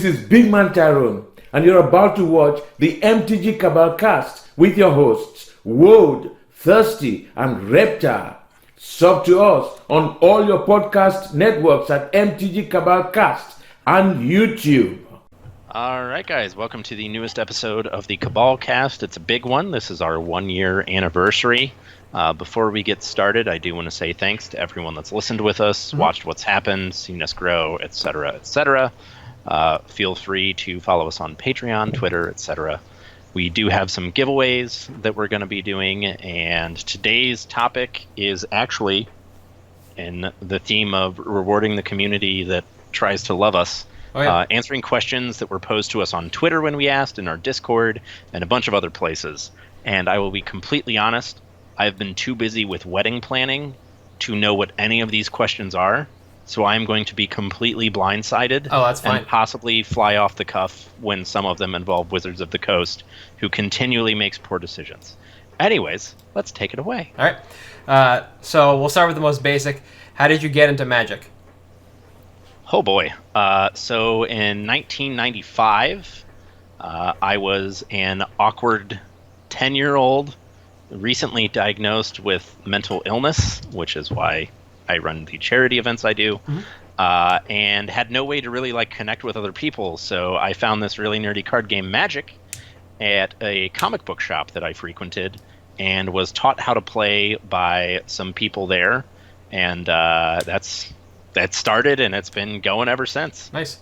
This is Big Man Tyrone, and you're about to watch the MtG Cabal cast with your hosts, Woad, Thirsty, and Reptar. Sub to us on all your podcast networks at MtG Cabal Cast and YouTube. All right, guys, welcome to the newest episode of the Cabal Cast. It's a big one. This is our 1-year anniversary. Before we get started, I do want to say thanks to everyone that's listened with us, watched what's happened, seen us grow, etc., etc. Feel free to follow us on Patreon, Twitter, etc. We do have some giveaways that we're going to be doing, and today's topic is actually in the theme of rewarding the community that tries to love us. Answering questions that were posed to us on Twitter when we asked, in our Discord, and a bunch of other places. And I will be completely honest, I've been too busy with wedding planning to know what any of these questions are. So I'm going to be completely blindsided and possibly fly off the cuff when some of them involve Wizards of the Coast, who continually makes poor decisions. Anyways, let's take it away. All right. So we'll start with the most basic. How did you get into Magic? Oh boy. So in 1995, I was an awkward 10-year-old, recently diagnosed with mental illness, which is why I run the charity events I do, and had no way to really connect with other people. So I found this really nerdy card game, Magic, at a comic book shop that I frequented, and was taught how to play by some people there, and that started, and it's been going ever since. Nice.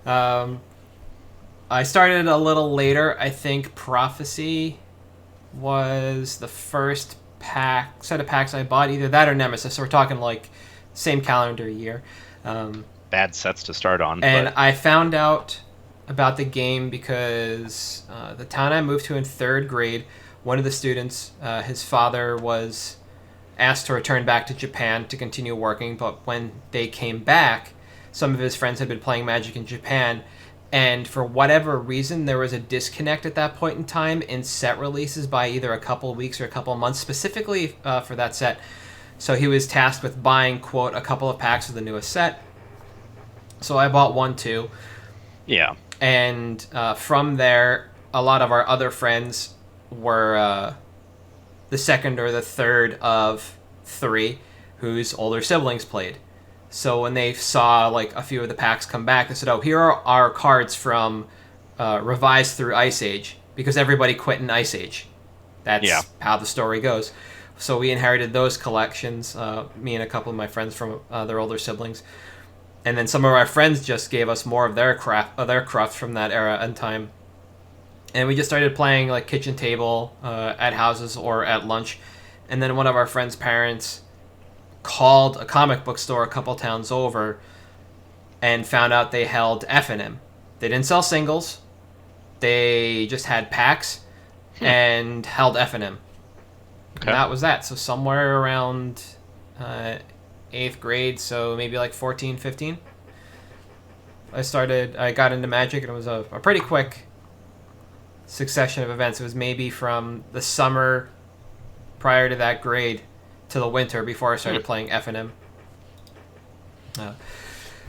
I started a little later. I think Prophecy was the first set of packs I bought, either that or Nemesis. So we're talking same calendar year. Bad sets to start on. And I found out about the game because the town I moved to in 3rd grade, one of the students, his father was asked to return back to Japan to continue working, but when they came back, some of his friends had been playing Magic in Japan, and for whatever reason, there was a disconnect at that point in time in set releases by either a couple of weeks or a couple of months, specifically for that set. So he was tasked with buying, quote, a couple of packs of the newest set. So I bought one, too. Yeah. And from there, a lot of our other friends were the second or the third of 3 whose older siblings played. So when they saw a few of the packs come back, they said, oh, here are our cards from Revised through Ice Age, because everybody quit in Ice Age. That's how the story goes. So we inherited those collections, me and a couple of my friends from their older siblings. And then some of our friends just gave us more of their craft from that era and time. And we just started playing kitchen table at houses or at lunch. And then one of our friends' parents called a comic book store a couple towns over and found out they held F&M. They didn't sell singles. They just had packs and held F&M. Okay. And that was that. So somewhere around 8th grade, so maybe 14, 15, I got into Magic, and it was a pretty quick succession of events. It was maybe from the summer prior to that grade to the winter before I started playing F&M.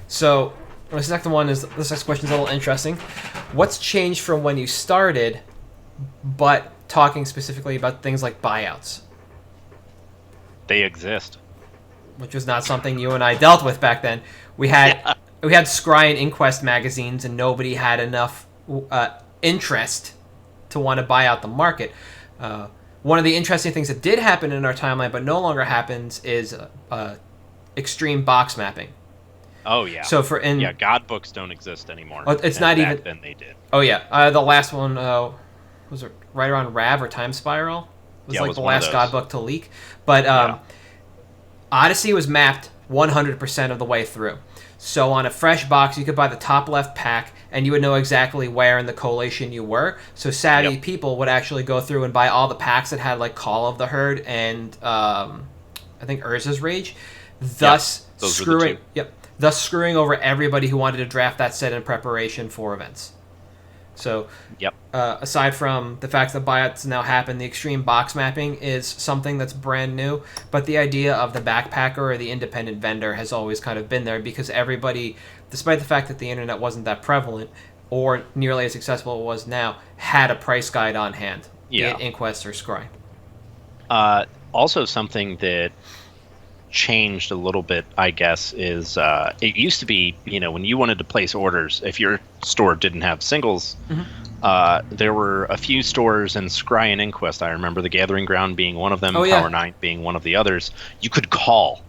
So this next question is a little interesting. What's changed from when you started, but talking specifically about things like buyouts? They exist. Which was not something you and I dealt with back then. We had Scry and Inquest magazines, and nobody had enough interest to want to buy out the market. One of the interesting things that did happen in our timeline, but no longer happens, is extreme box mapping. Oh yeah. So God books don't exist anymore. It's not even. Back then they did. Oh yeah. The last one was it right around Rav or Time Spiral? It was the last God book to leak. But Odyssey was mapped 100% of the way through. So on a fresh box, you could buy the top left pack, and you would know exactly where in the collation you were. So savvy people would actually go through and buy all the packs that had Call of the Herd and I think Urza's Rage, thus screwing over everybody who wanted to draft that set in preparation for events. So aside from the fact that buyouts now happen, the extreme box mapping is something that's brand new, but the idea of the backpacker or the independent vendor has always kind of been there, because everybody, despite the fact that the internet wasn't that prevalent or nearly as accessible as it was now, had a price guide on hand, be it Inquest or Scry. Also, something that changed a little bit, I guess, is it used to be, when you wanted to place orders, if your store didn't have singles, there were a few stores in Scry and Inquest. I remember the Gathering Ground being one of them, Power 9 being one of the others. You could call,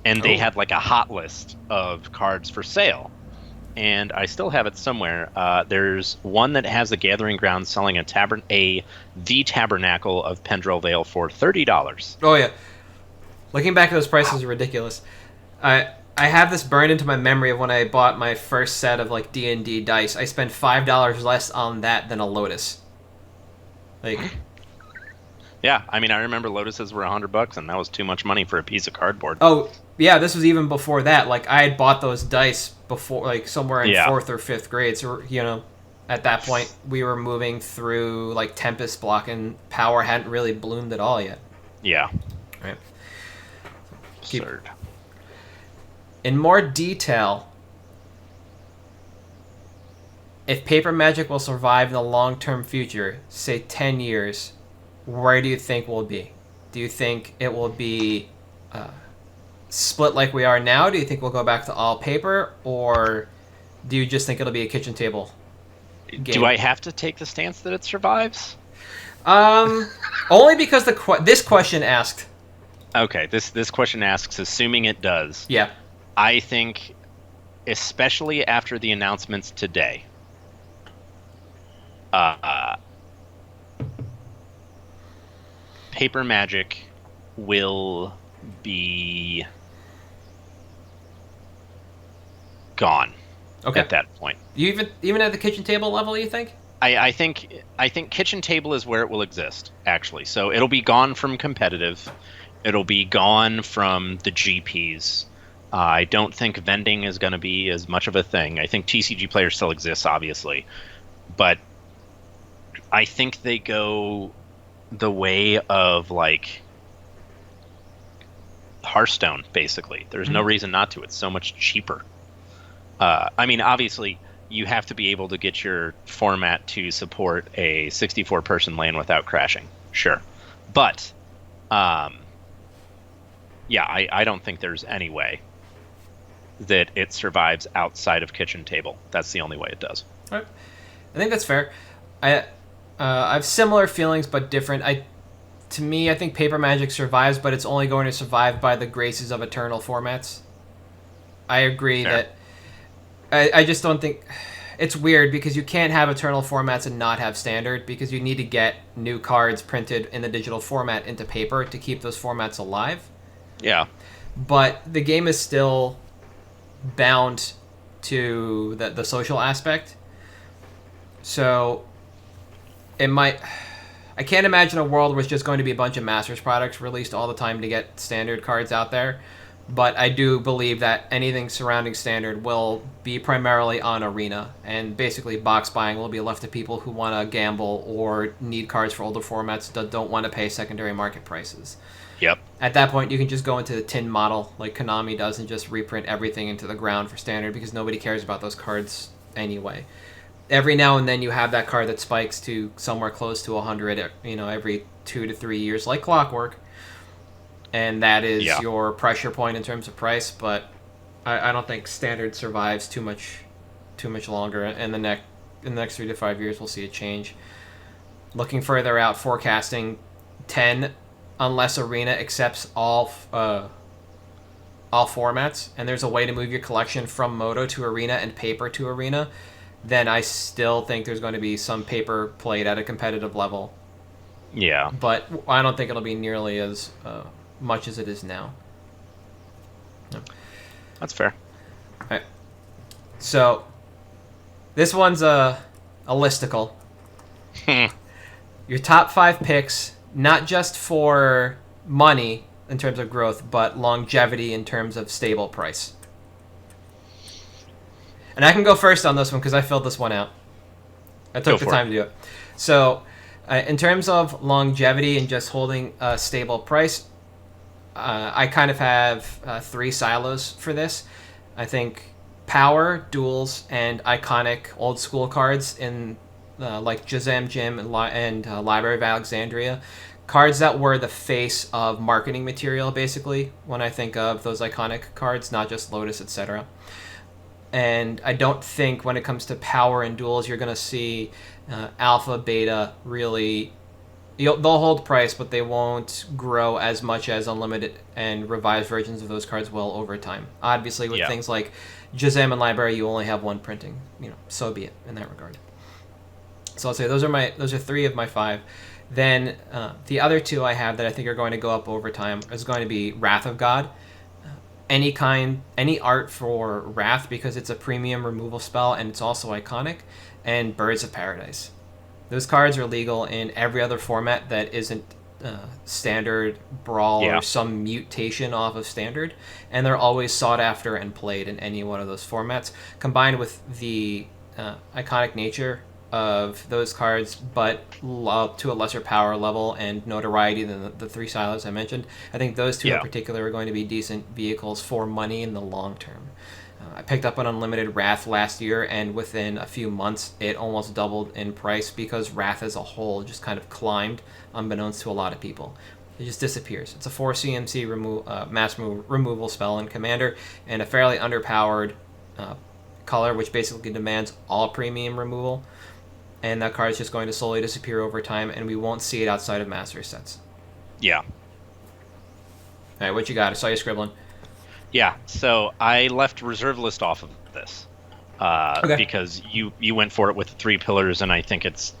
and they had like a hot list of cards for sale. And I still have it somewhere. There's one that has the Gathering Ground selling the Tabernacle of Pendrell Vale for $30. Oh yeah. Looking back at those prices are ridiculous. I have this burned into my memory of when I bought my first set of like D&D dice. I spent $5 less on that than a Lotus. Yeah, I mean, I remember Lotuses were $100, and that was too much money for a piece of cardboard. Oh yeah, this was even before that. Like I had bought those dice before, like somewhere in 4th or 5th grade. So at that point we were moving through like Tempest block, and Power hadn't really bloomed at all yet. Yeah. Right. Absurd. In more detail, if Paper Magic will survive in the long-term future, say 10 years, where do you think we'll be? Do you think it will be split like we are now? Do you think we'll go back to all paper? Or do you just think it'll be a kitchen table game? Do I have to take the stance that it survives? Only because this question asked. Okay, this question asks, assuming it does. Yeah. I think, especially after the announcements today, Paper Magic will be gone at that point. You even at the kitchen table level, you think? I think kitchen table is where it will exist, actually. So it'll be gone from competitive. It'll be gone from the GPs. I don't think vending is going to be as much of a thing. I think TCG Player still exists, obviously. But I think they go the way of, like, Hearthstone, basically. There's no reason not to. It's so much cheaper. I mean, obviously, you have to be able to get your format to support a 64-person LAN without crashing. Sure. But, yeah, I don't think there's any way that it survives outside of kitchen table. That's the only way it does. All right. I think that's fair. I have similar feelings, but different. To me, I think Paper Magic survives, but it's only going to survive by the graces of Eternal formats. I agree that... I just don't think... It's weird, because you can't have Eternal formats and not have Standard, because you need to get new cards printed in the digital format into paper to keep those formats alive. Yeah. But the game is still bound to the social aspect. So it might... I can't imagine a world where it's just going to be a bunch of Masters products released all the time to get Standard cards out there. But I do believe that anything surrounding Standard will be primarily on Arena. And basically box buying will be left to people who want to gamble or need cards for older formats that don't want to pay secondary market prices. Yep. At that point, you can just go into the tin model like Konami does and just reprint everything into the ground for Standard, because nobody cares about those cards anyway. Every now and then you have that card that spikes to somewhere close to 100, every 2 to 3 years, like clockwork. And that is your pressure point in terms of price, but I don't think Standard survives too much longer. In the next 3 to 5 years, we'll see a change. Looking further out, forecasting 10, unless Arena accepts all formats, and there's a way to move your collection from Moto to Arena and paper to Arena, then I still think there's going to be some paper played at a competitive level. Yeah. But I don't think it'll be nearly as much as it is now. No. That's fair. All right. So, this one's a listicle. Your top 5 picks, not just for money in terms of growth, but longevity in terms of stable price. And I can go first on this one because I filled this one out. I took the time to do it. So, in terms of longevity and just holding a stable price, I kind of have 3 silos for this. I think power, duels, and iconic old school cards in like Jazam Gym and Library of Alexandria. Cards that were the face of marketing material, basically, when I think of those iconic cards, not just Lotus, etc. And I don't think when it comes to power and duels, you're going to see Alpha, Beta really... they'll hold price, but they won't grow as much as Unlimited and revised versions of those cards will over time. Obviously, with things like Jazam and Library, you only have one printing. So be it in that regard. So I'll say those are 3 of my 5. Then the other 2 I have that I think are going to go up over time is going to be Wrath of God. Any art for Wrath, because it's a premium removal spell and it's also iconic, and Birds of Paradise. Those cards are legal in every other format that isn't Standard, Brawl, or some mutation off of Standard, and they're always sought after and played in any one of those formats, combined with the iconic nature of those cards, but to a lesser power level and notoriety than the 3 silos I mentioned. I think those 2 in particular are going to be decent vehicles for money in the long term. I picked up an Unlimited Wrath last year, and within a few months, it almost doubled in price because Wrath as a whole just kind of climbed, unbeknownst to a lot of people. It just disappears. It's a 4 CMC removal spell in Commander, and a fairly underpowered color, which basically demands all premium removal. And that card is just going to slowly disappear over time, and we won't see it outside of Master sets. Yeah. All right, what you got? I saw you scribbling. Yeah, so I left Reserve List off of this because you went for it with the 3 pillars, and I think it's,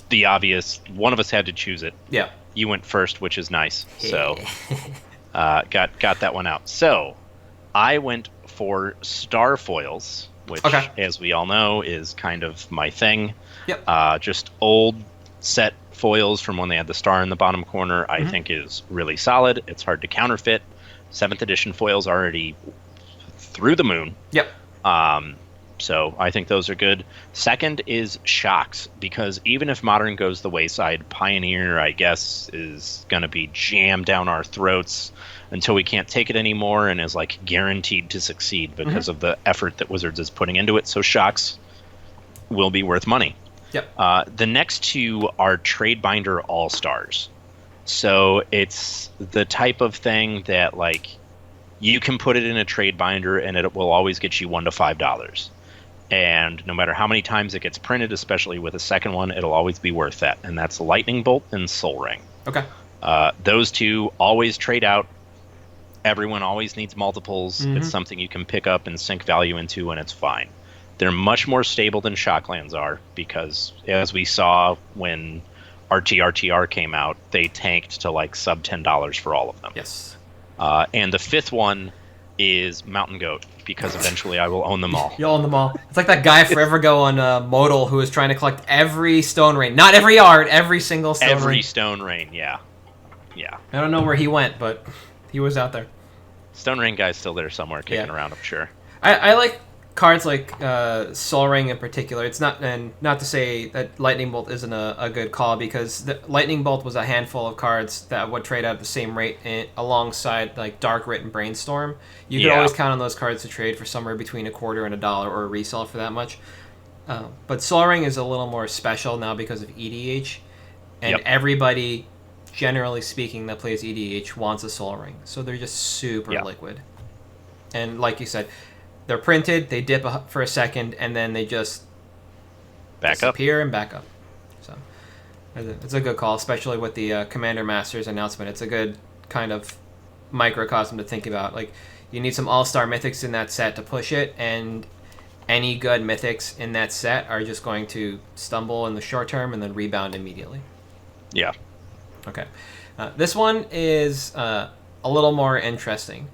the obvious. One of us had to choose it. Yeah. You went first, which is nice. So got that one out. So I went for Star Foils, which, as we all know, is kind of my thing. Yep. Just old set foils from when they had the star in the bottom corner, I think is really solid. It's hard to counterfeit. 7th edition foils already through the moon. Yep. So I think those are good. Second is Shocks, because even if Modern goes the wayside, Pioneer, I guess, is going to be jammed down our throats until we can't take it anymore, and is like guaranteed to succeed because of the effort that Wizards is putting into it. So Shocks will be worth money. Yep. The next 2 are Trade Binder All-Stars. So it's the type of thing that, like, you can put it in a trade binder and it will always get you $1 to $5. And no matter how many times it gets printed, especially with a second one, it'll always be worth that. And that's Lightning Bolt and Soul Ring. Okay. Those 2 always trade out. Everyone always needs multiples. It's something you can pick up and sink value into, and it's fine. They're much more stable than Shocklands are, because as we saw when RTRTR came out, they tanked to like sub $10 for all of them. Yes. And the 5th one is Mountain Goat, because eventually I will own them all. You'll own them all. It's like that guy forever ago on Modal who was trying to collect every Stone Rain. Not every art, every single Stone Rain. Every Stone Rain, yeah. Yeah. I don't know where he went, but he was out there. Stone Rain guy's still there somewhere kicking around, I'm sure. I like cards like Soul Ring in particular. It's not to say that Lightning Bolt isn't a good call, because the Lightning Bolt was a handful of cards that would trade out at the same rate alongside like Dark Writ and Brainstorm. You could always count on those cards to trade for somewhere between $0.25 and $1 or a resell for that much. But Soul Ring is a little more special now because of EDH, and everybody, generally speaking, that plays EDH wants a Soul Ring. So they're just super liquid. And like you said, they're printed, they dip for a second, and then they just disappear and back up. So it's a good call, especially with the Commander Masters announcement. It's a good kind of microcosm to think about. Like, you need some all-star mythics in that set to push it, and any good mythics in that set are just going to stumble in the short term and then rebound immediately. Yeah. Okay. This one is a little more interesting.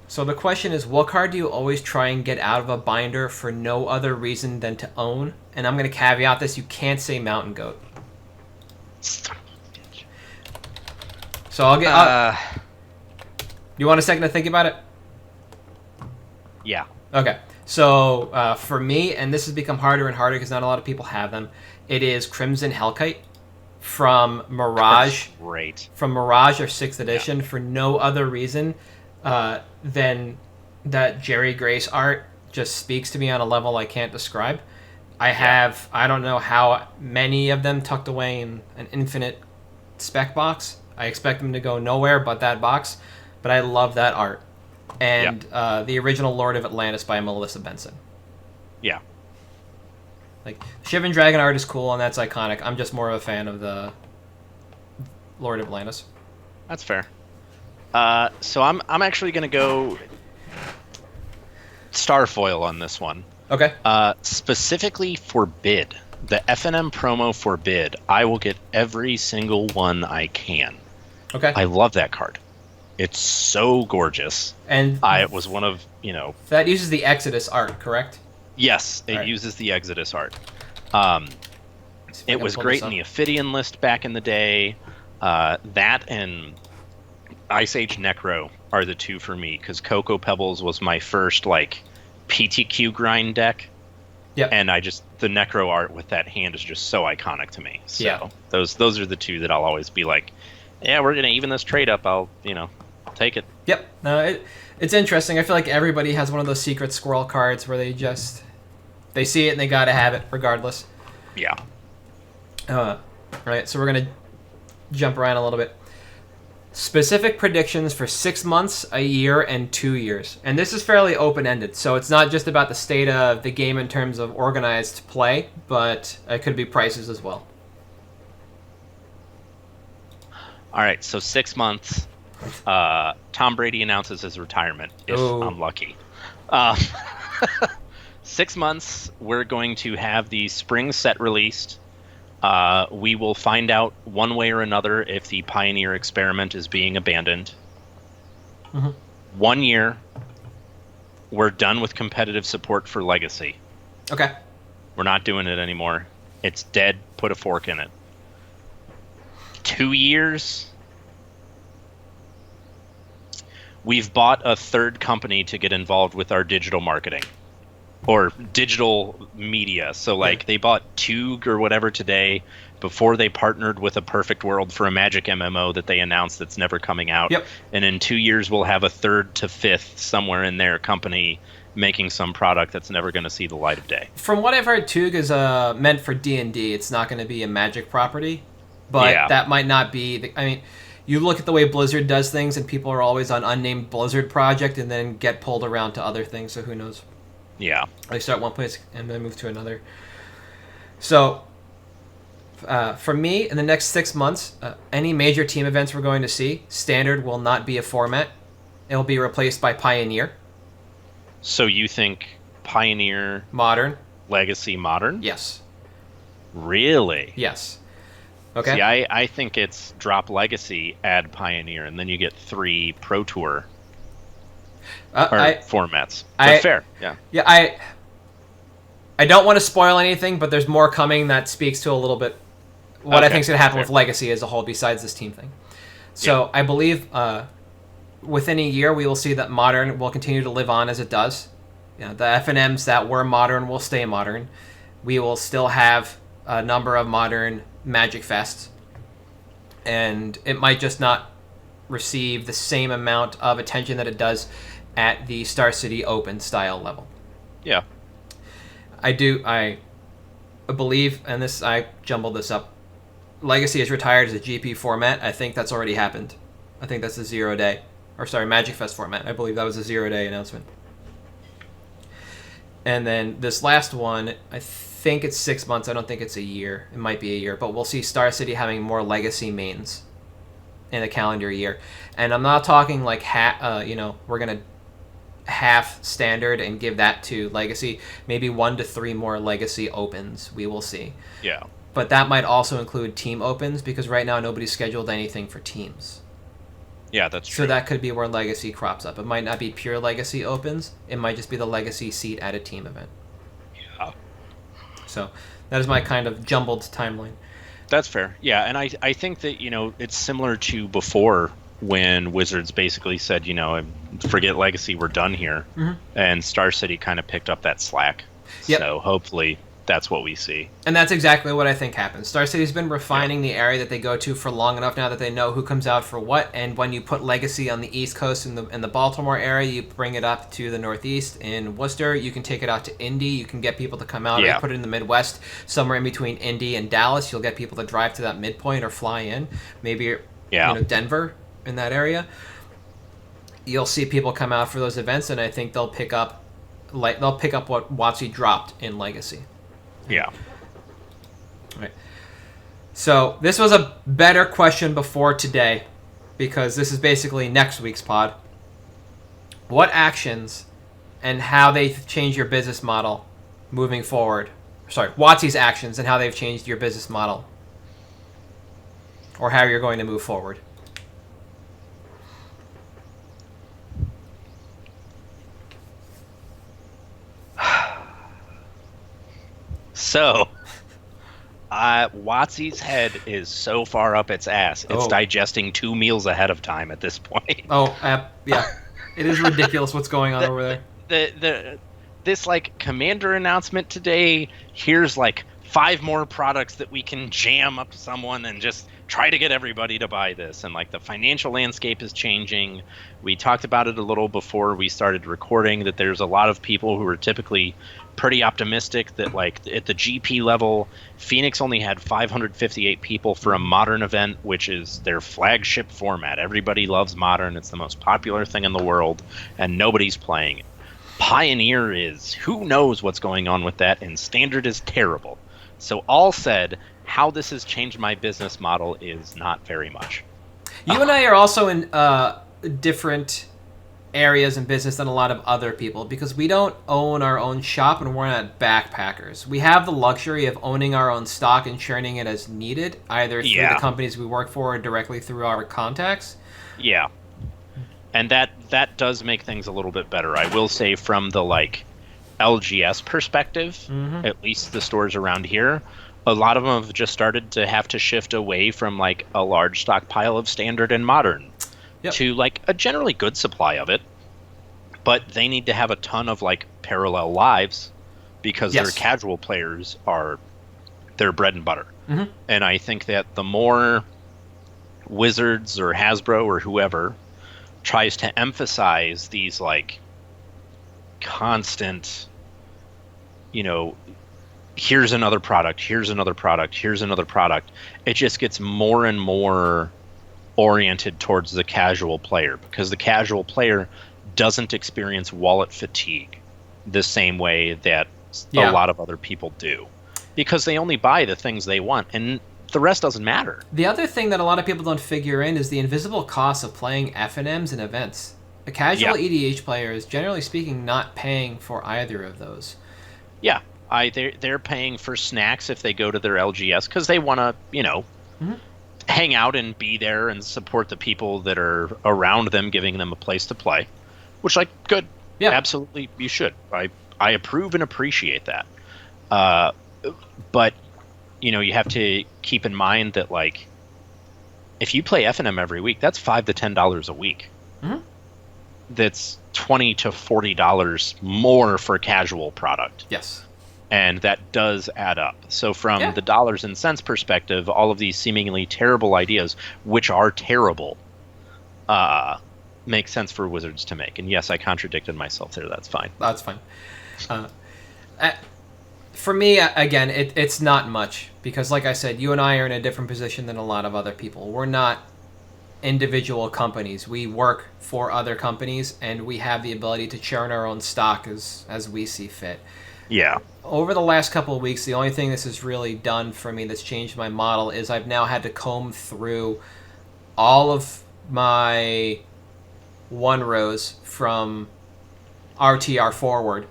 So the question is, what card do you always try and get out of a binder for no other reason than to own? And I'm going to caveat this, you can't say Mountain Goat. So I'll get... you want a second to think about it? Yeah. Okay. So for me, and this has become harder and harder because not a lot of people have them, it is Crimson Hellkite from Mirage. Great. From Mirage or 6th edition for no other reason than that Jerry Grace art just speaks to me on a level I can't describe. I don't know how many of them tucked away in an infinite spec box. I expect them to go nowhere but that box, but I love that art. And the original Lord of Atlantis by Melissa Benson. Yeah. Like, Shivan Dragon art is cool, and that's iconic. I'm just more of a fan of the Lord of Atlantis. That's fair. So I'm actually going to go Starfoil on this one. Okay. Specifically for bid. The FNM promo for bid, I will get every single one I can. Okay. I love that card. It's so gorgeous. And it was one of, that uses the Exodus art, correct? Yes, it uses the Exodus art. It was great in the Ophidian list back in the day. That and Ice Age Necro are the two for me, because Cocoa Pebbles was my first, PTQ grind deck. Yep. And the Necro art with that hand is just so iconic to me. So those are the two that I'll always be like, yeah, we're going to even this trade up. I'll take it. Yep. No, it's interesting. I feel like everybody has one of those secret squirrel cards where they see it and they got to have it regardless. Yeah. Right, so we're going to jump around a little bit. Specific predictions for 6 months, a year, and 2 years. And this is fairly open-ended, so it's not just about the state of the game in terms of organized play, but it could be prices as well. All right, so 6 months. Tom Brady announces his retirement, if I'm lucky. 6 months, we're going to have the spring set released. We will find out one way or another if the Pioneer experiment is being abandoned. Mm-hmm. 1 year, we're done with competitive support for Legacy. Okay. We're not doing it anymore. It's dead. Put a fork in it. 2 years, we've bought a third company to get involved with our digital marketing. Or digital media. So, they bought Tug or whatever today before they partnered with a Perfect World for a Magic MMO that they announced that's never coming out. Yep. And in 2 years, we'll have a third to fifth somewhere in their company making some product that's never going to see the light of day. From what I've heard, Tug is meant for D&D. It's not going to be a Magic property. But that might not be... you look at the way Blizzard does things, and people are always on unnamed Blizzard project and then get pulled around to other things, so who knows? Yeah. They start one place and then move to another. So, for me, in the next 6 months, any major team events we're going to see, Standard will not be a format. It will be replaced by Pioneer. So you think Pioneer... Modern. Legacy Modern? Yes. Really? Yes. Okay. See, I think it's drop Legacy, add Pioneer, and then you get 3 Pro Tour formats. But fair, yeah. Yeah, I don't want to spoil anything, but there's more coming that speaks to a little bit what I think is going to happen with Legacy as a whole besides this team thing. So I believe within a year we will see that Modern will continue to live on as it does. The FNMs that were Modern will stay Modern. We will still have a number of Modern Magic Fests, and it might just not receive the same amount of attention that it does at the Star City Open style level. Yeah. I believe, and I jumbled this up, Legacy is retired as a GP format. I think that's already happened. I think that's a 0 day. Magic Fest format. I believe that was a 0 day announcement. And then this last one, I think it's 6 months. I don't think it's a year. It might be a year. But we'll see Star City having more Legacy mains in a calendar year. And I'm not talking like, we're going to half Standard and give that to Legacy. Maybe 1 to 3 more Legacy Opens. We will see. Yeah. But that might also include team opens, because right now nobody's scheduled anything for teams. Yeah, that's true. So that could be where Legacy crops up. It might not be pure Legacy opens. It might just be the Legacy seat at a team event. Yeah. So that is my kind of jumbled timeline. That's fair. Yeah, and I think that, it's similar to before when Wizards basically said, forget Legacy, we're done here. Mm-hmm. And Star City kind of picked up that slack. Yep. So hopefully that's what we see. And that's exactly what I think happens. Star City's been refining the area that they go to for long enough now that they know who comes out for what. And when you put Legacy on the East Coast in the Baltimore area, you bring it up to the Northeast in Worcester. You can take it out to Indy. You can get people to come out. Or you put it in the Midwest, somewhere in between Indy and Dallas. You'll get people to drive to that midpoint or fly in. Maybe Denver in that area. You'll see people come out for those events, and I think they'll pick up what WotC dropped in Legacy. Yeah. Right. So this was a better question before today, because this is basically next week's pod. What actions and how they've changed your business model moving forward? Sorry, WotC's actions and how they've changed your business model, or how you're going to move forward. So, WotC's head is so far up its ass. It's digesting 2 meals ahead of time at this point. Yeah. It is ridiculous what's going on over there. This like commander announcement today, here's like 5 more products that we can jam up to someone and just try to get everybody to buy this. And like the financial landscape is changing. We talked about it a little before we started recording, that there's a lot of people who are typically pretty optimistic that like at the GP level, Phoenix only had 558 people for a Modern event, which is their flagship format. Everybody loves Modern. It's the most popular thing in the world, and nobody's playing it. Pioneer is, who knows what's going on with that, and Standard is terrible. So all said, how this has changed my business model is not very much. You and I are also in different areas in business than a lot of other people, because we don't own our own shop and we're not backpackers. We have the luxury of owning our own stock and churning it as needed, either through the companies we work for or directly through our contacts. Yeah. And that does make things a little bit better. I will say, from the like LGS perspective, at least the stores around here, a lot of them have just started to have to shift away from like a large stockpile of Standard and Modern to like a generally good supply of it, but they need to have a ton of like parallel lives, because their casual players are their bread and butter. And I think that the more Wizards or Hasbro or whoever tries to emphasize these like constant, here's another product, here's another product, here's another product, it just gets more and more oriented towards the casual player, because the casual player doesn't experience wallet fatigue the same way that a lot of other people do, because they only buy the things they want and the rest doesn't matter. The other thing that a lot of people don't figure in is the invisible cost of playing FNMs and events. A casual EDH player is, generally speaking, not paying for either of those. Yeah, they're paying for snacks if they go to their LGS, because they want to, hang out and be there and support the people that are around them, giving them a place to play, which, like, good. Yeah, absolutely, you should. I approve and appreciate that. But you have to keep in mind that, like, if you play FNM every week, that's $5 to $10 a week. That's $20 to $40 more for casual product. Yes. And that does add up. So from the dollars and cents perspective, all of these seemingly terrible ideas, which are terrible, make sense for Wizards to make. And yes, I contradicted myself there. That's fine. That's fine. For me, again, it's not much, because like I said, you and I are in a different position than a lot of other people. We're not individual companies. We work for other companies, and we have the ability to churn our own stock as we see fit. Yeah. Over the last couple of weeks, the only thing this has really done for me that's changed my model is I've now had to comb through all of my one rows from RTR forward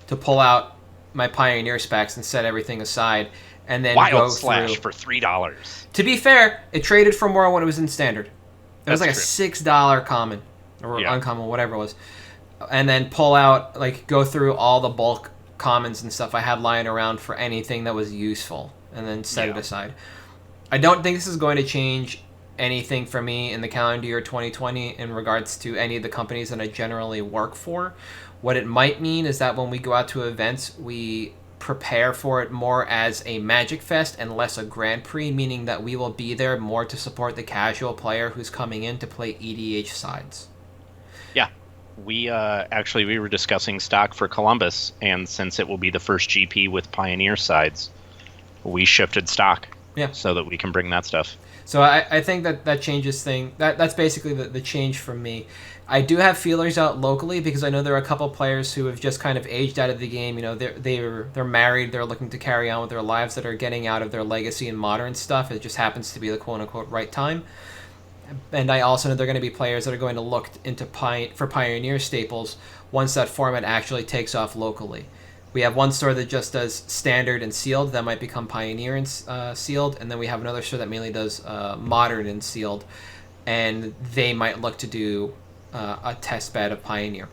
to pull out my Pioneer specs and set everything aside, and then Wild Slash for $3. To be fair, it traded for more when it was in Standard. It was like true. a $6 common or uncommon, whatever it was, and then pull out, like, go through all the bulk commons and stuff I had lying around for anything that was useful, and then set it aside. I don't think this is going to change anything for me in the calendar year 2020 in regards to any of the companies that I generally work for. What it might mean is that when we go out to events, we prepare for it more as a Magic Fest and less a Grand Prix, meaning that we will be there more to support the casual player who's coming in to play EDH sides. Yeah. We we were discussing stock for Columbus, and since it will be the first GP with Pioneer sides, we shifted stock. Yeah. So that we can bring that stuff. So I think that changes thing. That's basically the change for me. I do have feelers out locally because I know there are a couple players who have just kind of aged out of the game. You know, they're married, they're looking to carry on with their lives, that are getting out of their legacy and modern stuff. It just happens to be the quote unquote right time. And I also know there are going to be players that are going to look into for Pioneer staples once that format actually takes off locally. We have one store that just does standard and sealed. That might become Pioneer and sealed. And then we have another store that mainly does modern and sealed. And they might look to do a test bed of Pioneer.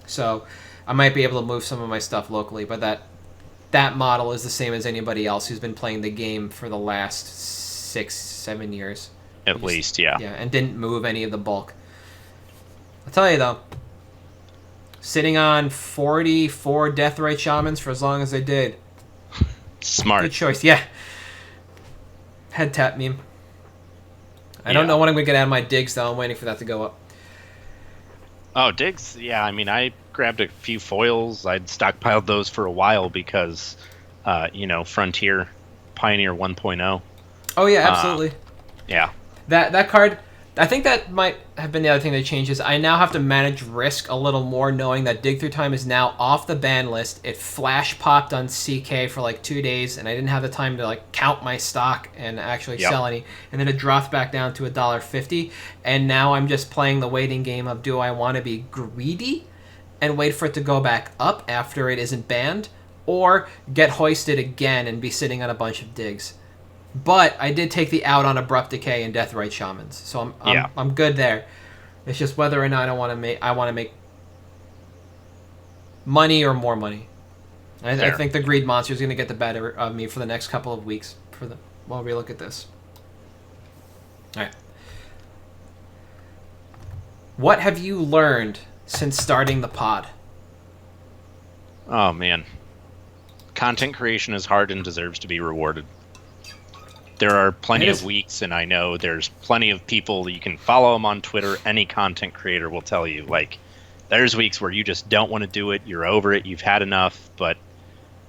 So I might be able to move some of my stuff locally. But that model is the same as anybody else who's been playing the game for the last 6-7 years. At least, yeah. Yeah, and didn't move any of the bulk. I'll tell you, though, sitting on 44 Deathrite Shamans for as long as I did. Smart. Good choice, yeah. Head tap meme. I don't know when I'm going to get out of my digs, though. I'm waiting for that to go up. Oh, digs? Yeah, I mean, I grabbed a few foils. I'd stockpiled those for a while because, Frontier, Pioneer 1.0. Oh, yeah, absolutely. Yeah. That card, I think that might have been the other thing that changes. I now have to manage risk a little more, knowing that Dig Through Time is now off the ban list. It flash popped on CK for like 2 days, and I didn't have the time to like count my stock and actually sell any. And then it dropped back down to $1.50, and now I'm just playing the waiting game of, do I want to be greedy and wait for it to go back up after it isn't banned, or get hoisted again and be sitting on a bunch of digs? But I did take the out on Abrupt Decay and Deathrite Shamans, so I'm good there. It's just whether or not I want to make money or more money. I think the Greed Monster is going to get the better of me for the next couple of weeks while we look at this. All right. What have you learned since starting the pod? Oh, man. Content creation is hard and deserves to be rewarded. There are plenty of weeks, and I know there's plenty of people, you can follow them on Twitter, any content creator will tell you, like, there's weeks where you just don't want to do it, you're over it, you've had enough, but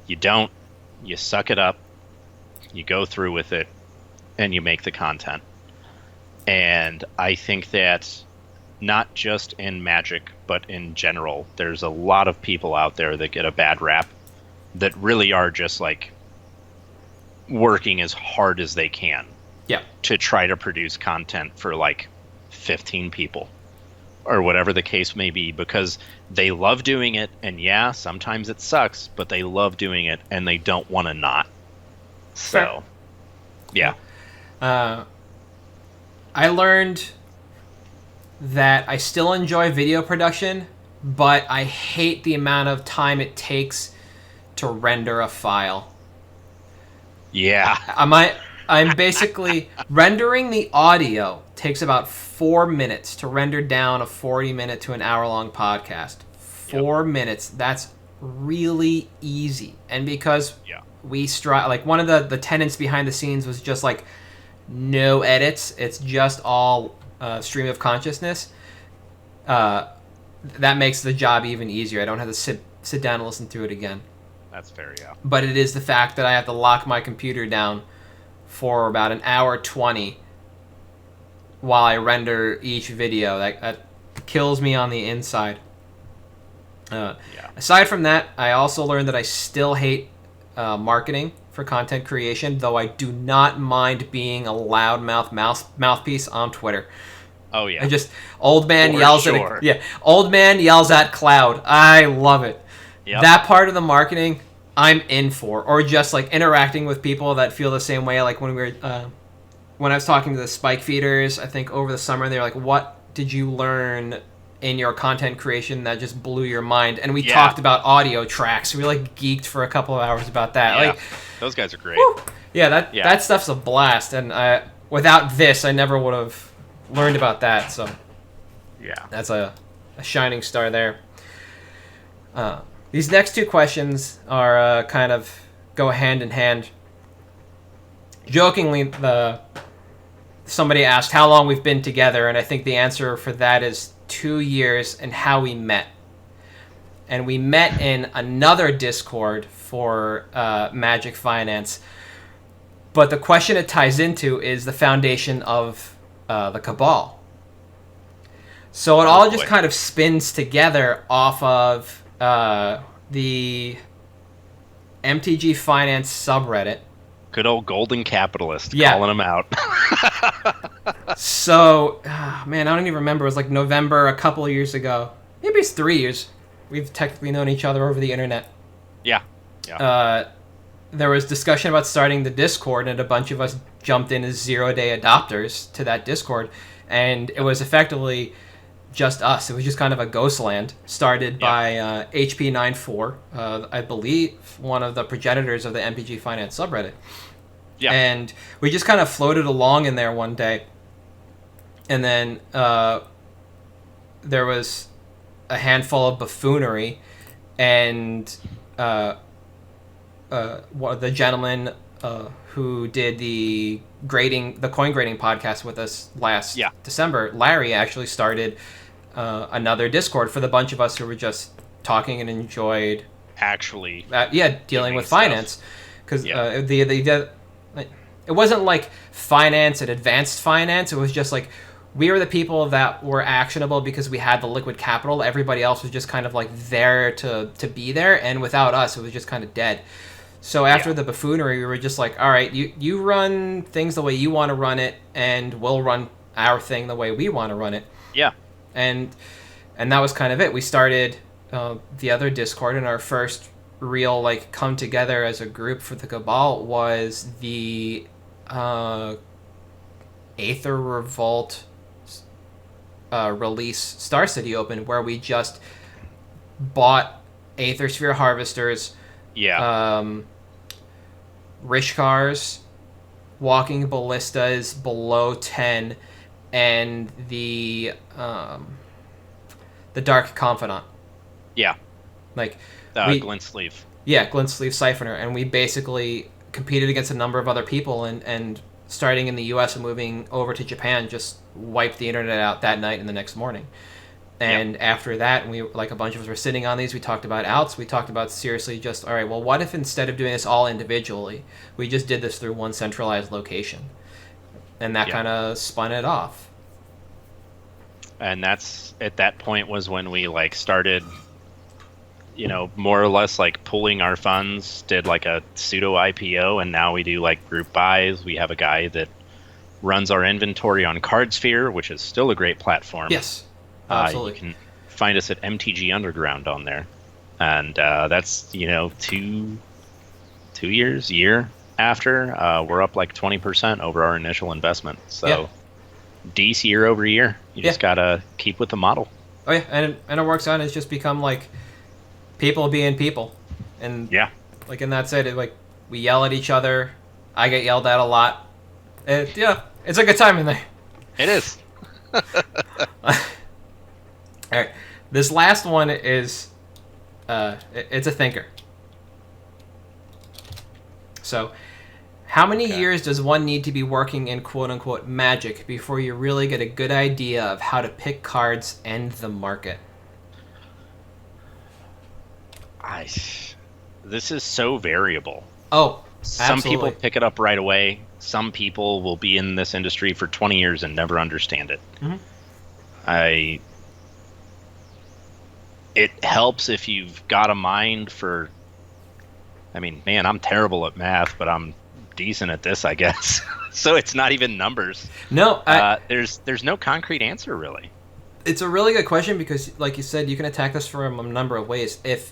you don't, you suck it up, you go through with it, and you make the content. And I think that not just in Magic, but in general, there's a lot of people out there that get a bad rap that really are just, like, working as hard as they can to try to produce content for like 15 people or whatever the case may be, because they love doing it, and sometimes it sucks, but they love doing it and they don't want to not. So I learned that I still enjoy video production, but I hate the amount of time it takes to render a file. Yeah. I'm basically rendering the audio takes about 4 minutes to render down a 40-minute to an hour-long podcast. 4 minutes. That's really easy. And because we strive, like, one of the tenets behind the scenes was just like no edits. It's just all stream of consciousness. That makes the job even easier. I don't have to sit down and listen to it again. That's fair, yeah. But it is the fact that I have to lock my computer down for about an hour 20 while I render each video. That kills me on the inside. Aside from that, I also learned that I still hate marketing for content creation, though I do not mind being a loudmouth mouthpiece on Twitter. Oh yeah. I just old man yells at cloud. I love it. Yep. That part of the marketing I'm in for, or just like interacting with people that feel the same way. Like when I was talking to the spike feeders, I think over the summer, they were like, "What did you learn in your content creation that just blew your mind?" And we talked about audio tracks. We like geeked for a couple of hours about that. Yeah, like those guys are great. Woo! That stuff's a blast. And without this, I never would have learned about that. So that's a shining star there. These next two questions are kind of go hand in hand. Jokingly, somebody asked how long we've been together, and I think the answer for that is 2 years, and how we met. And we met in another Discord for Magic Finance. But the question it ties into is the foundation of the Cabal. So it all just kind of spins together off of the MTG Finance subreddit. Good old golden capitalist calling them out. So, man, I don't even remember. It was like November a couple of years ago. Maybe it's 3 years. We've technically known each other over the internet. Yeah. There was discussion about starting the Discord, and a bunch of us jumped in as 0-day adopters to that Discord, and it was effectively just us. It was just kind of a ghost land started by HP94, I believe one of the progenitors of the MPG Finance subreddit. Yeah. And we just kind of floated along in there one day, and then there was a handful of buffoonery, and the gentleman who did the coin grading podcast with us last December, Larry, actually started another Discord for the bunch of us who were just talking and enjoyed actually dealing with finance, because it wasn't like finance and advanced finance. It was just like we were the people that were actionable because we had the liquid capital. Everybody else was just kind of like there to be there, and without us, it was just kind of dead. So after the buffoonery, we were just like, all right, you run things the way you want to run it, and we'll run our thing the way we want to run it. Yeah. And that was kind of it. We started the other Discord, and our first real like come together as a group for the Cabal was the Aether Revolt release Star City Open, where we just bought Aether Sphere Harvesters, Rishkars, Walking Ballistas below 10, and the Dark Confidant. Yeah. Like Glint Sleeve. Yeah, Glint Sleeve Siphoner, and we basically competed against a number of other people, and starting in the US and moving over to Japan, just wiped the internet out that night and the next morning. And after that, we like a bunch of us were sitting on these. We talked about outs. We talked about seriously just, all right, well, what if instead of doing this all individually, we just did this through one centralized location? And that kind of spun it off. And that's at that point was when we like started, more or less like pooling our funds, did like a pseudo IPO, and now we do like group buys. We have a guy that runs our inventory on CardSphere, which is still a great platform. Yes. Absolutely. You can find us at MTG Underground on there, and that's year after we're up like 20% over our initial investment. So decent year over year. You just gotta keep with the model. Oh yeah, and it works out. It's just become like people being people, and like, and that's it. Like we yell at each other. I get yelled at a lot. It's a good time in there. It is. All right, this last one is, it's a thinker. So, how many years does one need to be working in quote-unquote magic before you really get a good idea of how to pick cards and the market? This is so variable. Oh, some people pick it up right away. Some people will be in this industry for 20 years and never understand it. Mm-hmm. It helps if you've got a mind for... I'm terrible at math, but I'm decent at this, I guess. So it's not even numbers. No, there's no concrete answer, really. It's a really good question because, like you said, you can attack this from a number of ways. If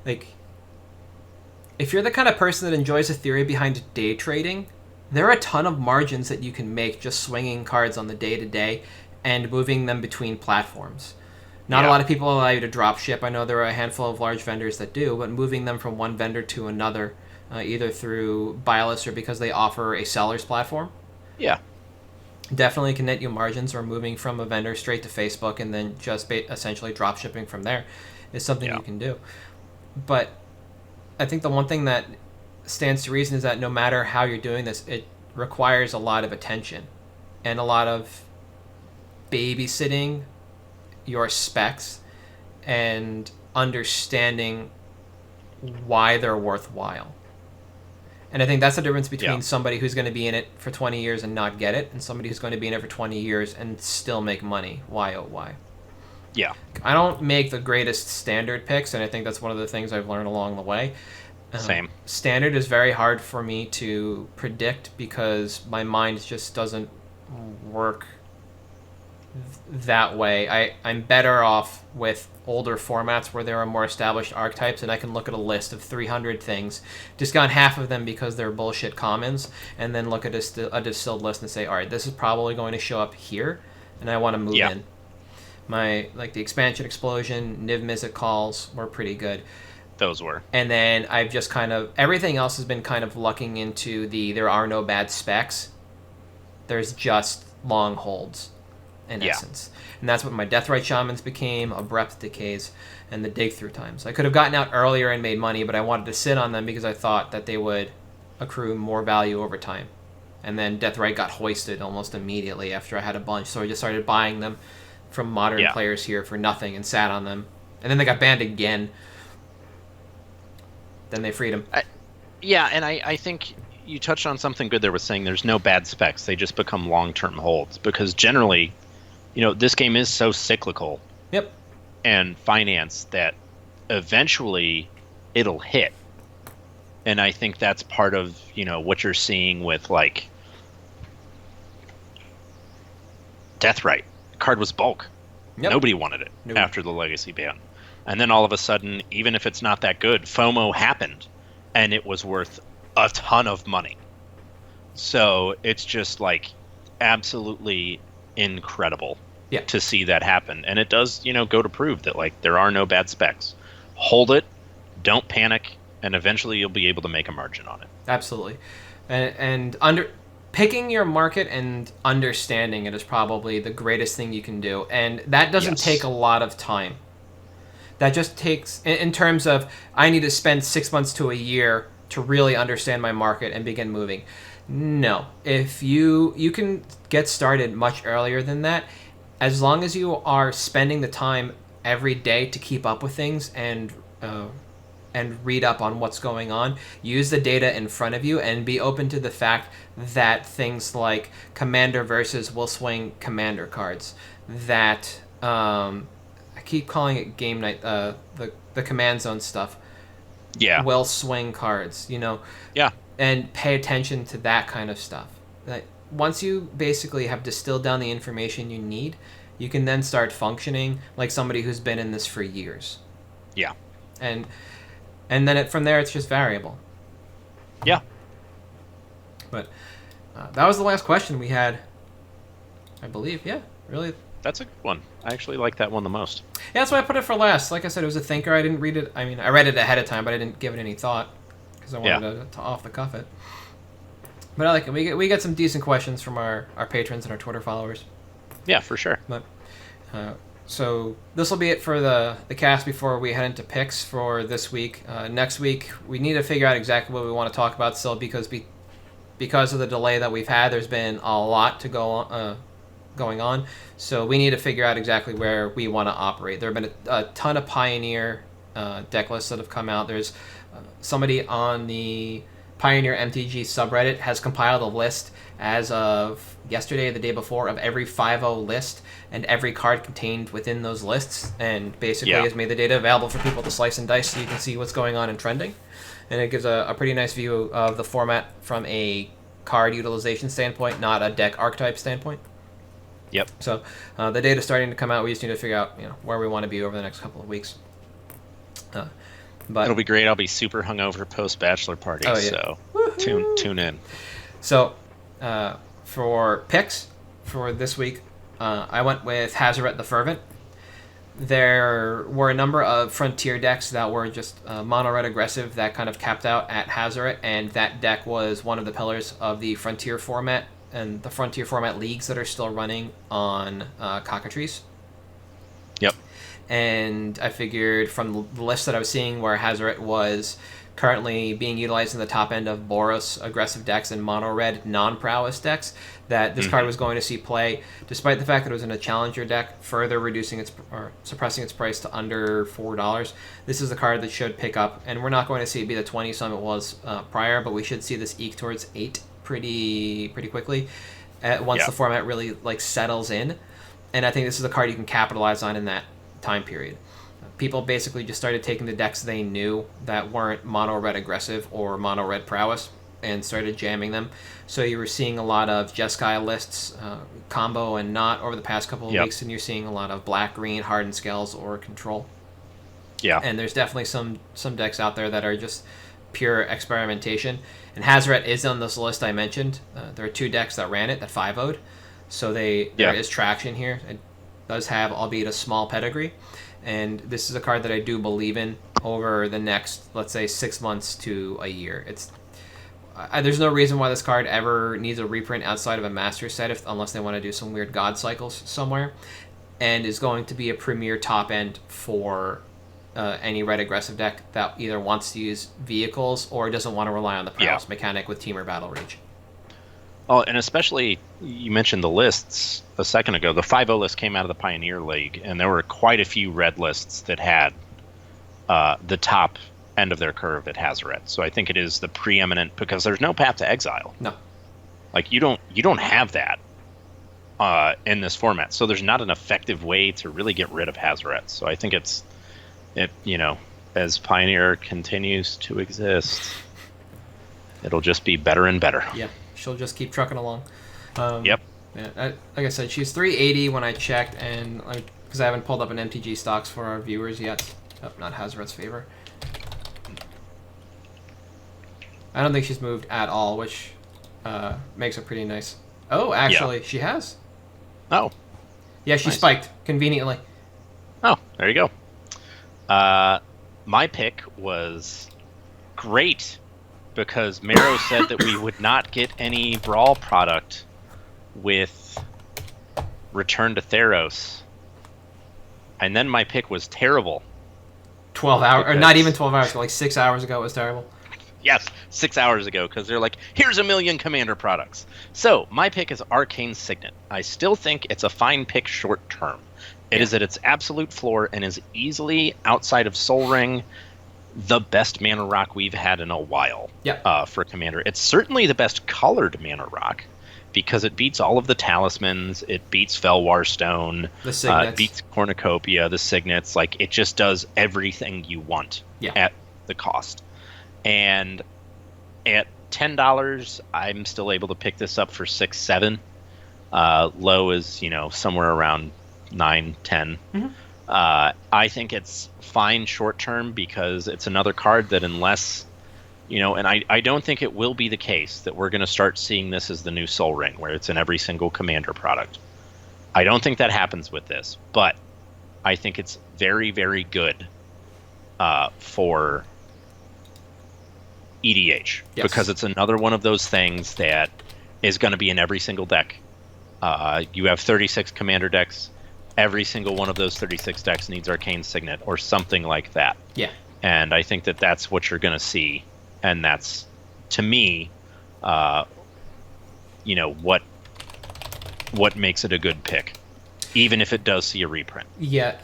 you're the kind of person that enjoys the theory behind day trading, there are a ton of margins that you can make just swinging cards on the day-to-day and moving them between platforms. Not a lot of people allow you to drop ship. I know there are a handful of large vendors that do, but moving them from one vendor to another, either through buy lists or because they offer a seller's platform, definitely can net you margins. Or moving from a vendor straight to Facebook and then just essentially drop shipping from there is something you can do. But I think the one thing that stands to reason is that no matter how you're doing this, it requires a lot of attention and a lot of babysitting your specs and understanding why they're worthwhile. And I think that's the difference between somebody who's going to be in it for 20 years and not get it, and somebody who's going to be in it for 20 years and still make money. Why, oh, why? Yeah. I don't make the greatest standard picks, and I think that's one of the things I've learned along the way. Same. Standard is very hard for me to predict because my mind just doesn't work that way. I'm better off with older formats where there are more established archetypes, and I can look at a list of 300 things, discount half of them because they're bullshit commons, and then look at a distilled list and say, all right, this is probably going to show up here, and I want to move in. The expansion explosion, Niv Mizzet calls were pretty good. Those were. And then I've just everything else has been kind of lucking into there are no bad specs. There's just long holds, in essence. And that's what my Deathrite Shamans became, Abrupt Decays, and the Dig Through Times. I could have gotten out earlier and made money, but I wanted to sit on them because I thought that they would accrue more value over time. And then Deathrite got hoisted almost immediately after I had a bunch, so I just started buying them from modern players here for nothing and sat on them. And then they got banned again. Then they freed him. And I think you touched on something good there with saying there's no bad specs. They just become long-term holds because generally, this game is so cyclical and financed that eventually it'll hit. And I think that's part of, what you're seeing with, like, Deathrite. Card was bulk. Nobody wanted it after the Legacy ban. And then all of a sudden, even if it's not that good, FOMO happened, and it was worth a ton of money. So it's just like absolutely incredible to see that happen. And it does, go to prove that like there are no bad specs. Hold it, don't panic, and eventually you'll be able to make a margin on it. Absolutely. And picking your market and understanding it is probably the greatest thing you can do. And that doesn't take a lot of time. That just takes, in terms of, I need to spend 6 months to a year to really understand my market and begin moving. No. If you can get started much earlier than that, as long as you are spending the time every day to keep up with things and read up on what's going on, use the data in front of you, and be open to the fact that things like Commander versus will swing Commander cards, that... I keep calling it game night, the command zone stuff. Will swing cards, and pay attention to that kind of stuff. Like, once you basically have distilled down the information you need, you can then start functioning like somebody who's been in this for years. And then from there it's just variable. But that was the last question we had, I believe. Really. That's a good one. I actually like that one the most. Yeah, that's why I put it for last. Like I said, it was a thinker. I didn't read it. I mean, I read it ahead of time, but I didn't give it any thought because I wanted to off the cuff it. But I like it. We get some decent questions from our patrons and our Twitter followers. Yeah, for sure. But so this will be it for the cast before we head into picks for this week. Next week, we need to figure out exactly what we want to talk about still because of the delay that we've had. There's been a lot to go on. Going on, so we need to figure out exactly where we want to operate. There have been a ton of Pioneer deck lists that have come out. There's somebody on the Pioneer MTG subreddit has compiled a list as of yesterday or the day before of every 5.0 list and every card contained within those lists, and basically has made the data available for people to slice and dice so you can see what's going on and trending. And it gives a pretty nice view of the format from a card utilization standpoint, not a deck archetype standpoint. So the data's starting to come out. We just need to figure out where we want to be over the next couple of weeks. But it'll be great. I'll be super hungover post bachelor party, so tune in. So for picks for this week, I went with Hazaret the Fervent. There were a number of Frontier decks that were just mono red aggressive that kind of capped out at Hazaret, and that deck was one of the pillars of the Frontier format and the Frontier format leagues that are still running on Cockatrice. and I figured from the list that I was seeing where Hazoret was currently being utilized in the top end of Boros aggressive decks and mono red non-prowess decks, that this card was going to see play, despite the fact that it was in a challenger deck, further reducing its or suppressing its price to under $4. This is a card that should pick up, and we're not going to see it be the 20 some it was prior, but we should see this eke towards 8 pretty quickly once the format really like settles in. And I think this is a card you can capitalize on in that time period. People basically just started taking the decks they knew that weren't mono red aggressive or mono red prowess and started jamming them. So you were seeing a lot of Jeskai lists, combo and not over the past couple of weeks, and you're seeing a lot of black green hardened scales or control. Yeah. And there's definitely some decks out there that are just pure experimentation. And Hazoret is on this list I mentioned. There are 2 decks that ran it that 5-0'd. So there is traction here. It does have, albeit a small pedigree. And this is a card that I do believe in over the next, let's say, 6 months to a year. There's no reason why this card ever needs a reprint outside of a master set, unless they want to do some weird god cycles somewhere, and is going to be a premier top end for any red aggressive deck that either wants to use vehicles or doesn't want to rely on the prowess mechanic with Temur Battle Rage. Oh, and especially, you mentioned the lists a second ago. The 5-0 list came out of the Pioneer League, and there were quite a few red lists that had the top end of their curve at Hazoret. So I think it is the preeminent, because there's no path to exile. No. Like, you don't have that in this format. So there's not an effective way to really get rid of Hazoret. So I think as Pioneer continues to exist, it'll just be better and better. Yeah. She'll just keep trucking along. Yep. Yeah, like I said, she's 380 when I checked, and because I haven't pulled up an MTG stocks for our viewers yet. Oh, not Hazoret's favor. I don't think she's moved at all, which makes her pretty nice. Oh, actually, she has. Oh. Yeah, she spiked conveniently. Oh, there you go. My pick was great, because Mero said that we would not get any Brawl product with Return to Theros. And then my pick was terrible. 12 hours, or not even 12 hours, but like 6 hours ago it was terrible. Yes, 6 hours ago, because they're like, here's 1 million Commander products. So, my pick is Arcane Signet. I still think it's a fine pick short term. It is at its absolute floor and is easily, outside of Sol Ring, the best mana rock we've had in a while for Commander. It's certainly the best colored mana rock, because it beats all of the talismans, it beats Felwar Stone, the signets. It beats Cornucopia, the signets. Like, it just does everything you want at the cost. And at $10, I'm still able to pick this up for $6-7. Low is, somewhere around 9-10. I think it's fine short term, because it's another card that, unless and I don't think it will be the case that we're going to start seeing this as the new Sol Ring, where it's in every single Commander product. I don't think that happens with this, but I think it's very, very good for EDH, because it's another one of those things that is going to be in every single deck. You have 36 Commander decks. Every single one of those 36 decks needs Arcane Signet or something like that. Yeah. And I think that that's what you're going to see. And that's, to me, what makes it a good pick, even if it does see a reprint. Yeah.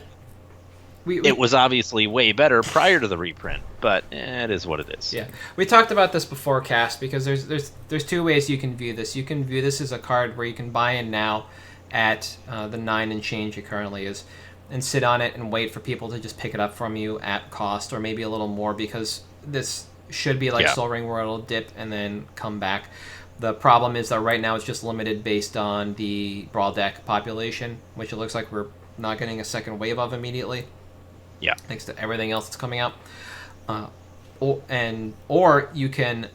It was obviously way better prior to the reprint, but it is what it is. Yeah. We talked about this before, Cast, because there's 2 ways you can view this. You can view this as a card where you can buy in now at the 9 and change it currently is, and sit on it and wait for people to just pick it up from you at cost, or maybe a little more, because this should be like Sol Ring, where it'll dip and then come back. The problem is that right now it's just limited based on the Brawl deck population, which it looks like we're not getting a second wave of immediately. Yeah. Thanks to everything else that's coming out. Or you can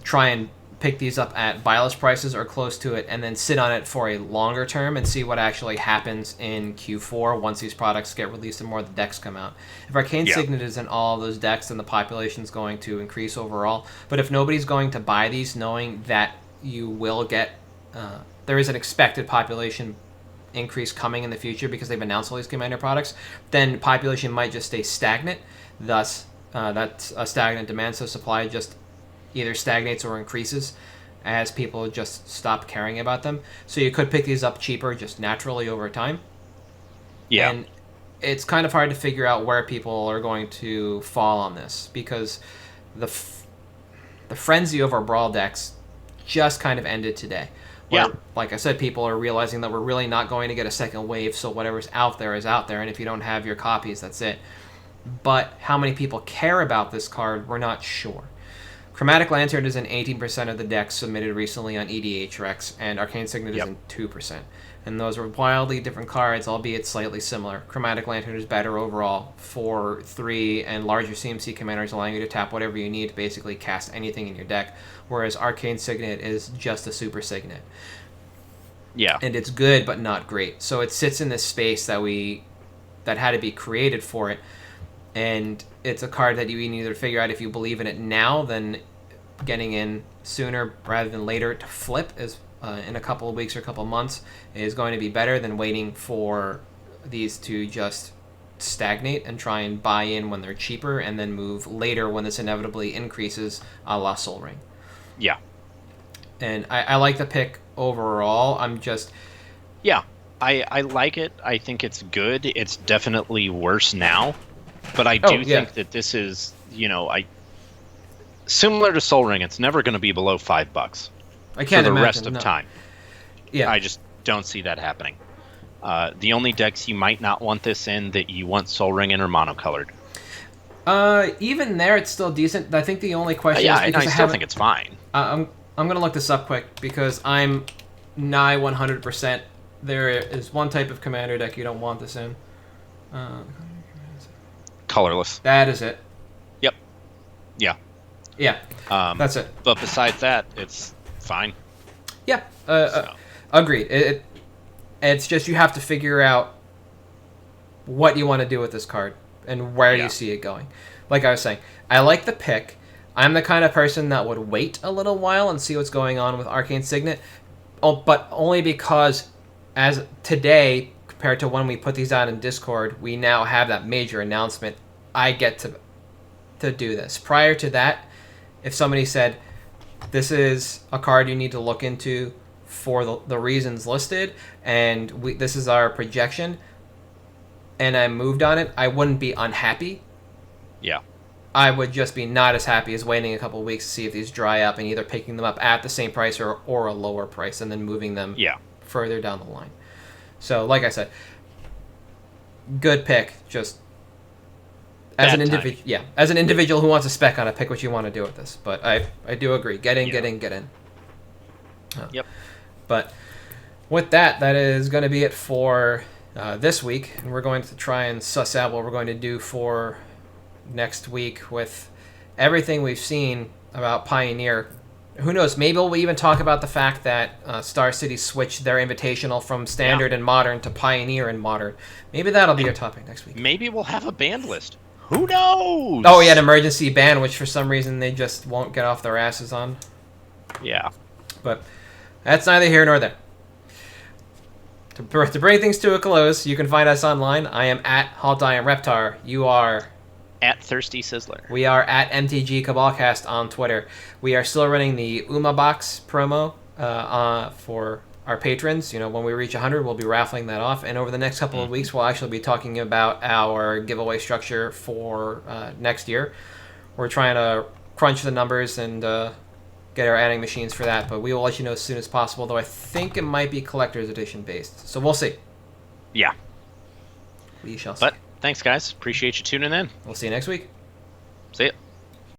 try and pick these up at Vilas prices or close to it, and then sit on it for a longer term and see what actually happens in Q4 once these products get released and more of the decks come out. If Arcane Signet is in all of those decks, then the population is going to increase overall. But if nobody's going to buy these, knowing that you will get, there is an expected population increase coming in the future because they've announced all these Commander products, then population might just stay stagnant. Thus, that's a stagnant demand, so supply just either stagnates or increases as people just stop caring about them. So you could pick these up cheaper just naturally over time. Yeah. And it's kind of hard to figure out where people are going to fall on this because the frenzy over Brawl decks just kind of ended today. Where, Yeah. like I said, people are realizing that we're really not going to get a second wave, so whatever's out there is out there, and if you don't have your copies, that's it. But how many people care about this card, we're not sure. Chromatic Lantern is in 18% of the decks submitted recently on EDHREX, and Arcane Signet is in 2%. And those are wildly different cards, albeit slightly similar. Chromatic Lantern is better overall for 3 and larger CMC commanders, allowing you to tap whatever you need to basically cast anything in your deck, whereas Arcane Signet is just a super signet. Yeah. And it's good, but not great. So it sits in this space that had to be created for it, and it's a card that you can either figure out if you believe in it now, then getting in sooner rather than later to flip is in a couple of weeks or a couple of months is going to be better than waiting for these to just stagnate and try and buy in when they're cheaper and then move later when this inevitably increases, a la Sol Ring. Yeah. And I like the pick overall. I'm just... Yeah. I like it. I think it's good. It's definitely worse now. But I do think that this is, similar to Sol Ring, it's never going to be below $5 I can't for the imagine, rest of no. time. Yeah. I just don't see that happening. The only decks you might not want this in that you want Sol Ring in are monocolored. Even there, it's still decent. I think the only question Yeah, is because I still think it's fine. I'm going to look this up quick because I'm nigh 100%. There is one type of commander deck you don't want this in. Colorless. That is it. Yep. Yeah. Yeah. That's it. But besides that, it's fine. Yeah. Agreed. It's just you have to figure out what you want to do with this card and where you see it going. Like I was saying, I like the pick. I'm the kind of person that would wait a little while and see what's going on with Arcane Signet. Oh, but only because as today, compared to when we put these out in Discord, we now have that major announcement. I get to do this. Prior to that, if somebody said, this is a card you need to look into for the reasons listed, and this is our projection, and I moved on it, I wouldn't be unhappy. Yeah. I would just be not as happy as waiting a couple of weeks to see if these dry up and either picking them up at the same price or a lower price and then moving them further down the line. So, like I said, good pick. Just as an individual, as an individual who wants a spec on it, pick what you want to do with this. But I do agree. Get in. Yep. But with that is going to be it for this week, and we're going to try and suss out what we're going to do for next week with everything we've seen about Pioneer. Who knows? Maybe we'll even talk about the fact that Star City switched their invitational from Standard and Modern to Pioneer and Modern. Maybe that'll be our topic next week. Maybe we'll have a banned list. Who knows? Oh, yeah, an emergency ban, which for some reason they just won't get off their asses on. Yeah. But that's neither here nor there. To bring things to a close, you can find us online. I am at Haldian Reptar. You are... At Thirsty Sizzler. We are at MtG Cabalcast on Twitter. We are still running the Uma Box promo for our patrons. When we reach 100, we'll be raffling that off. And over the next couple of weeks, we'll actually be talking about our giveaway structure for next year. We're trying to crunch the numbers and get our adding machines for that. But we will let you know as soon as possible, though I think it might be collector's edition based. So we'll see. Yeah. We shall see. But thanks, guys. Appreciate you tuning in. We'll see you next week. See ya.